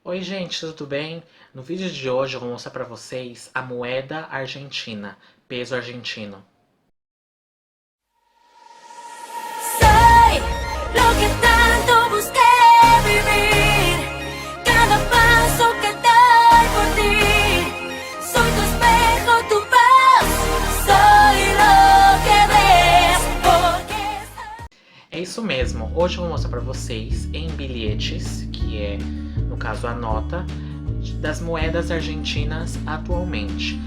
Oi gente, tudo bem? No vídeo de hoje eu vou mostrar para vocês a moeda argentina, peso argentino. Soy lo que tanto busqué vivir, cada paso que doy por ti. Soy tu espejo, tu paz, soy lo que ves, porque É isso mesmo, hoje eu vou mostrar para vocês em bilhetes, que é, no caso, a nota das moedas argentinas atualmente.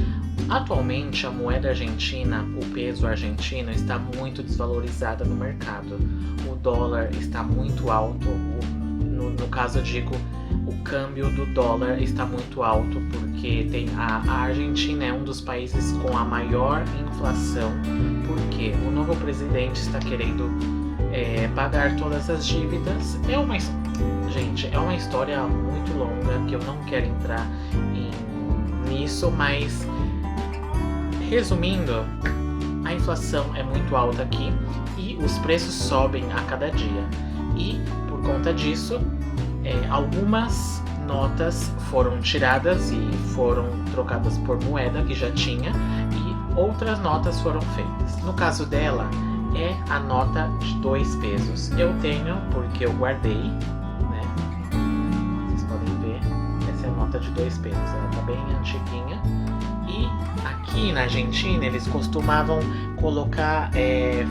Atualmente, a moeda argentina, o peso argentino, está muito desvalorizada no mercado. O dólar está muito alto, no caso eu digo, o câmbio do dólar está muito alto, porque a Argentina é um dos países com a maior inflação, porque o novo presidente está querendo pagar todas as dívidas. Gente, é uma história muito longa que eu não quero entrar nisso, mas resumindo, a inflação é muito alta aqui e os preços sobem a cada dia. E por conta disso, algumas notas foram tiradas e foram trocadas por moeda que já tinha e outras notas foram feitas. No caso dela, é a nota de 2 pesos. Eu tenho porque eu guardei, né? Vocês podem ver, essa é a nota de 2 pesos. Ela tá bem antiguinha. E aqui na Argentina eles costumavam colocar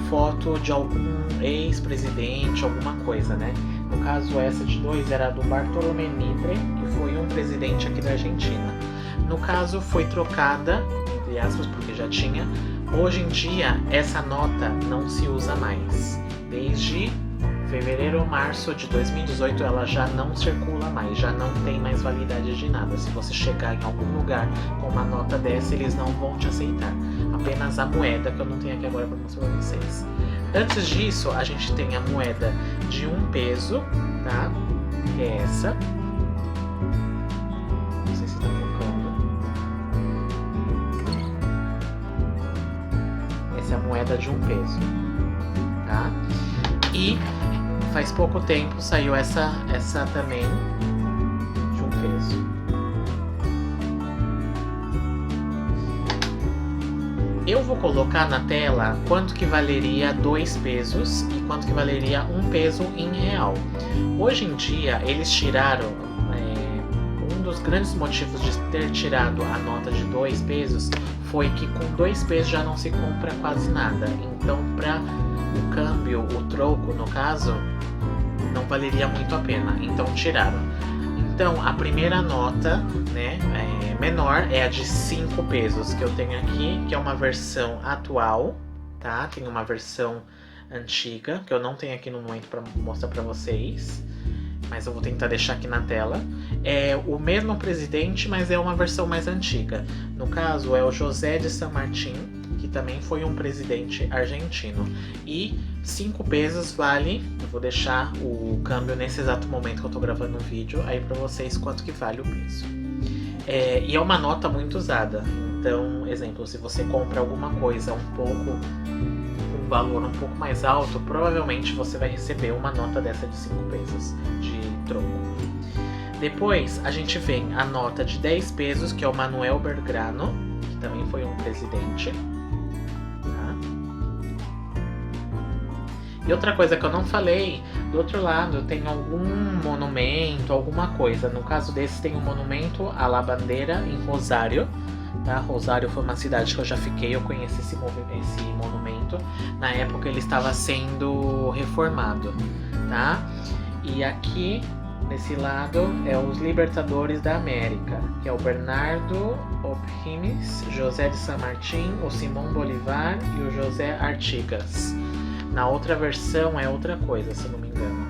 foto de algum ex-presidente, alguma coisa, né? No caso, essa de 2 era do Bartolomé Mitre, que foi um presidente aqui da Argentina. No caso, foi trocada, entre aspas, porque já tinha. Hoje em dia, essa nota não se usa mais. Desde fevereiro ou março de 2018, ela já não circula mais, já não tem mais validade de nada. Se você chegar em algum lugar com uma nota dessa, eles não vão te aceitar. Apenas a moeda, que eu não tenho aqui agora para mostrar para vocês. Antes disso, a gente tem a moeda de 1 peso, tá? Que é essa. Não sei se está focando. Essa é a moeda de 1 peso, tá? E faz pouco tempo saiu essa também de 1 peso. Eu vou colocar na tela quanto que valeria 2 pesos e quanto que valeria 1 peso em real. Hoje em dia eles tiraram, um dos grandes motivos de ter tirado a nota de 2 pesos foi que com 2 pesos já não se compra quase nada. Então para o câmbio, o troco no caso, não valeria muito a pena, então tiraram. Então a primeira nota, né, menor é a de 5 pesos que eu tenho aqui, que é uma versão atual, tá? Tem uma versão antiga, que eu não tenho aqui no momento para mostrar para vocês, mas eu vou tentar deixar aqui na tela. É o mesmo presidente, mas é uma versão mais antiga. No caso é o José de San Martín, que também foi um presidente argentino. E 5 pesos vale, eu vou deixar o câmbio nesse exato momento que eu tô gravando o vídeo, aí pra vocês quanto que vale o peso. E é uma nota muito usada, então, exemplo, se você compra alguma coisa um valor um pouco mais alto, provavelmente você vai receber uma nota dessa de 5 pesos de troco. Depois a gente vem a nota de 10 pesos, que é o Manuel Belgrano, que também foi um presidente. E outra coisa que eu não falei, do outro lado tem algum monumento, alguma coisa. No caso desse tem um monumento à La Bandeira em Rosário. Tá? Rosário foi uma cidade que eu já fiquei, eu conheci esse monumento. Na época ele estava sendo reformado. Tá? E aqui, nesse lado, é os Libertadores da América, que é o Bernardo O'Higgins, José de San Martín, o Simão Bolívar e o José Artigas. Na outra versão é outra coisa, se eu não me engano.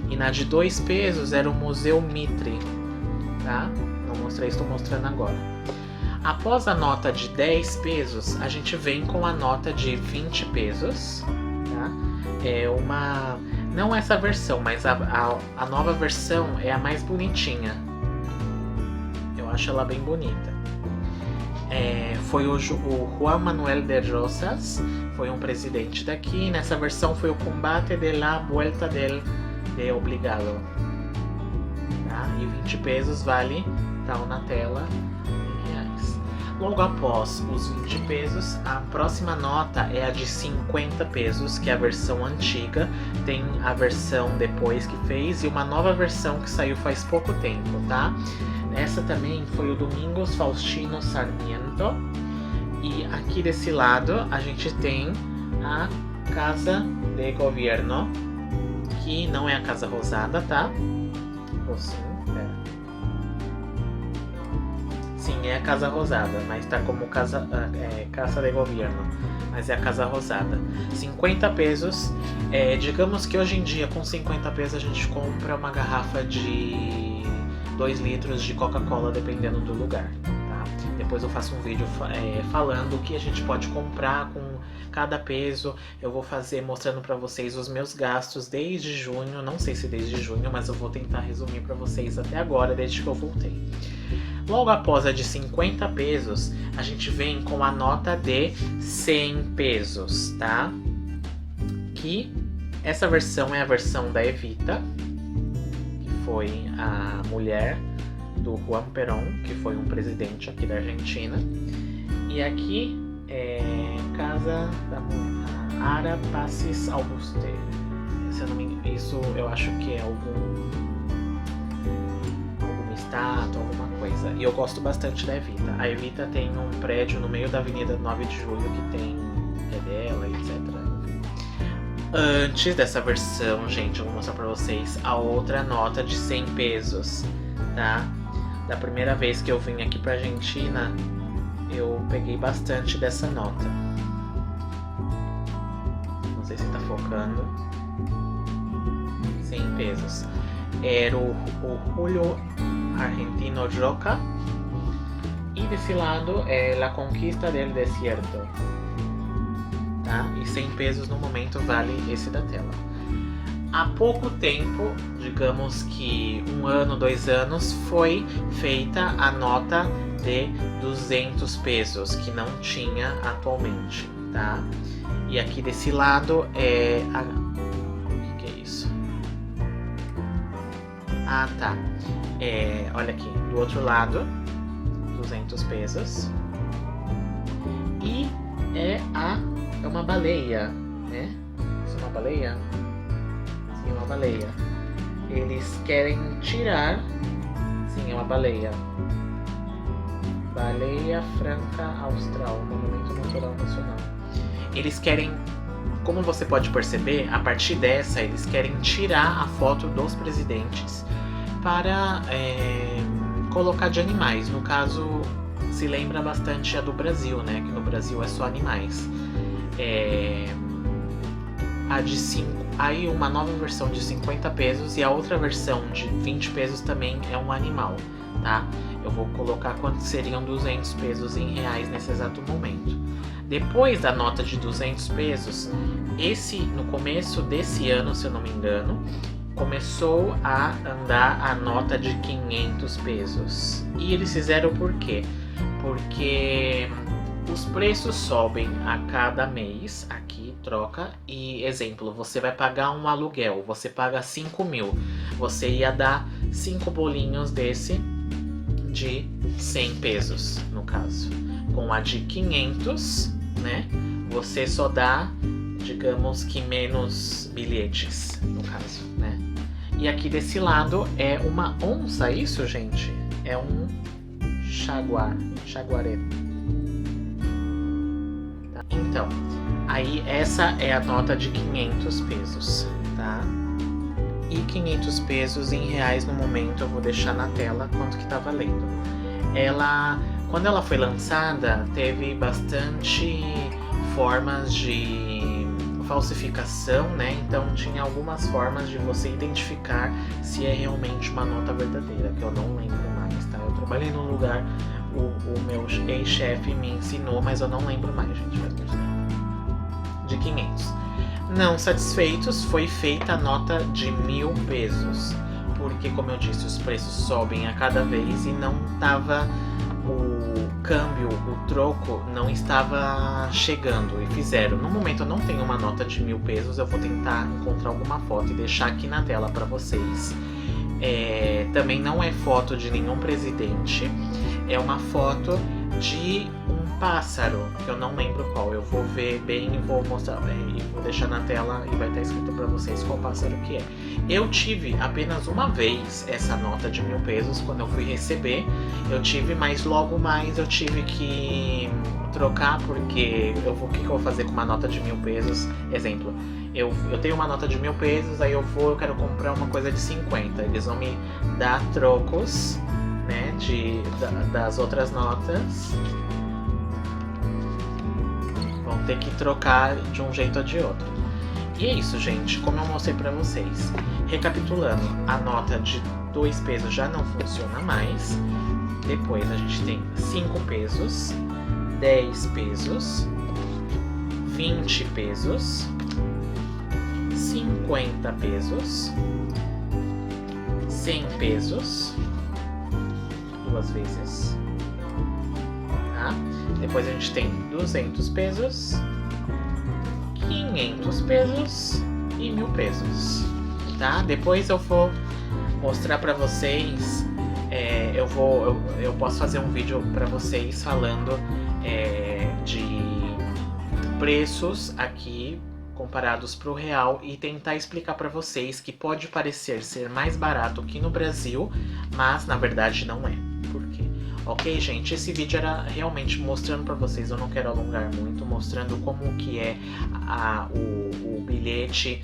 E na de 2 pesos era o Museu Mitre, tá? Não mostrei, estou mostrando agora. Após a nota de 10 pesos, a gente vem com a nota de 20 pesos, tá? Não essa versão, mas a nova versão é a mais bonitinha. Eu acho ela bem bonita. Foi o Juan Manuel de Rosas, foi um presidente daqui. Nessa versão foi o Combate de la Vuelta del de Obligado. Tá? tá? E 20 pesos vale tal na tela em reais. Logo após os 20 pesos, a próxima nota é a de 50 pesos, que é a versão antiga. Tem a versão depois que fez e uma nova versão que saiu faz pouco tempo, tá? Essa também foi o Domingos Faustino Sarmiento. E aqui desse lado a gente tem a Casa de Governo, que não é a Casa Rosada, tá? Ou sim, Sim, é a Casa Rosada, mas tá como Casa de Governo, mas é a Casa Rosada. 50 pesos, digamos que hoje em dia com 50 pesos a gente compra uma garrafa de 2 litros de Coca-Cola, dependendo do lugar, tá? Depois eu faço um vídeo falando o que a gente pode comprar com cada peso. Eu vou fazer mostrando pra vocês os meus gastos desde junho, não sei se desde junho, mas eu vou tentar resumir pra vocês até agora, desde que eu voltei. Logo após a de 50 pesos, a gente vem com a nota de 100 pesos, tá? Que essa versão é a versão da Evita, que foi a mulher do Juan Perón, que foi um presidente aqui da Argentina. E aqui é Casa da Mulher, Ara Pacis Auguste. Se eu não me engano, isso eu acho que é alguma estátua, alguma coisa. E eu gosto bastante da Evita. A Evita tem um prédio no meio da Avenida 9 de Julho que tem dela, etc. Antes dessa versão, gente, eu vou mostrar pra vocês a outra nota de 100 pesos, tá? Da primeira vez que eu vim aqui pra Argentina, eu peguei bastante dessa nota. Não sei se tá focando. 100 pesos. Era o Julio Argentino Roca. E desse lado é La Conquista del Desierto. Tá? E 100 pesos no momento vale esse da tela. Há pouco tempo, digamos que 1 ano, 2 anos, foi feita a nota de 200 pesos, que não tinha atualmente, tá? E aqui desse lado é a... O que é isso? Ah, tá. Olha aqui, do outro lado, 200 pesos. E é uma baleia, né? Isso é uma baleia? Sim, é uma baleia. Eles querem tirar... Sim, é uma baleia. Baleia Franca Austral, Monumento Natural Nacional. Eles querem, como você pode perceber, a partir dessa, eles querem tirar a foto dos presidentes para colocar de animais. No caso, se lembra bastante a do Brasil, né? Que no Brasil é só animais. A de 5, aí uma nova versão de 50 pesos e a outra versão de 20 pesos também é um animal, tá? Eu vou colocar quanto seriam 200 pesos em reais nesse exato momento. Depois da nota de 200 pesos, no começo desse ano, se eu não me engano, começou a andar a nota de 500 pesos. E eles fizeram por quê? Porque os preços sobem a cada mês, aqui troca, e exemplo, você vai pagar um aluguel, você paga 5 mil, você ia dar 5 bolinhos desse de 100 pesos, no caso. Com a de 500, né, você só dá, digamos que menos bilhetes, no caso, né. E aqui desse lado é uma onça, isso, gente? É um chaguaré. Tá? Então, aí essa é a nota de 500 pesos, tá? E 500 pesos em reais no momento eu vou deixar na tela quanto que tá valendo. Quando ela foi lançada, teve bastante formas de falsificação, né? Então tinha algumas formas de você identificar se é realmente uma nota verdadeira, que eu não lembro mais, tá? Eu trabalhei num lugar, o meu ex-chefe me ensinou, mas eu não lembro mais, gente, faz muito tempo. De 500. Não satisfeitos, foi feita a nota de 1000 pesos, porque, como eu disse, os preços sobem a cada vez e não estava o câmbio, o troco não estava chegando, e fizeram. No momento eu não tenho uma nota de 1000 pesos, eu vou tentar encontrar alguma foto e deixar aqui na tela para vocês Também não é foto de nenhum presidente. É uma foto de um pássaro, que eu não lembro qual. Eu vou ver bem e vou mostrar e vou deixar na tela e vai estar escrito para vocês qual pássaro que é. Eu tive apenas uma vez essa nota de 1000 pesos quando eu fui receber. Eu tive, mas logo mais eu tive que trocar porque o que eu vou fazer com uma nota de 1000 pesos? Exemplo, eu tenho uma nota de 1000 pesos, aí eu quero comprar uma coisa de 50. Eles vão me dar trocos, né, das outras notas. Vão ter que trocar de um jeito ou de outro. E é isso, gente, como eu mostrei pra vocês. Recapitulando, a nota de 2 pesos já não funciona mais. Depois a gente tem 5 pesos, 10 pesos, 20 pesos, 50 pesos, 100 pesos, 2 vezes, tá? Depois a gente tem 200 pesos, 500 pesos e 1000 pesos, tá? Depois eu vou mostrar pra vocês, eu posso fazer um vídeo pra vocês falando de preços aqui comparados pro real e tentar explicar pra vocês que pode parecer ser mais barato que no Brasil, mas na verdade não é. Por quê? Ok, gente, esse vídeo era realmente mostrando pra vocês, eu não quero alongar muito, mostrando como que é o bilhete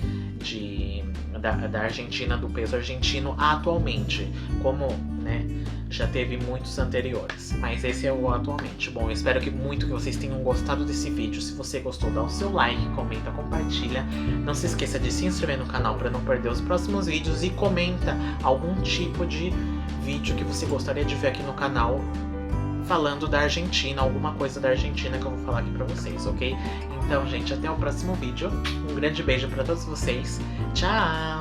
da Argentina, do peso argentino atualmente, como, né, já teve muitos anteriores, mas esse é o atualmente. Bom, eu espero muito que vocês tenham gostado desse vídeo. Se você gostou, dá o seu like, comenta, compartilha. Não se esqueça de se inscrever no canal para não perder os próximos vídeos e comenta algum tipo de vídeo que você gostaria de ver aqui no canal falando da Argentina, alguma coisa da Argentina que eu vou falar aqui pra vocês, ok? Então, gente, até o próximo vídeo. Um grande beijo pra todos vocês. Tchau!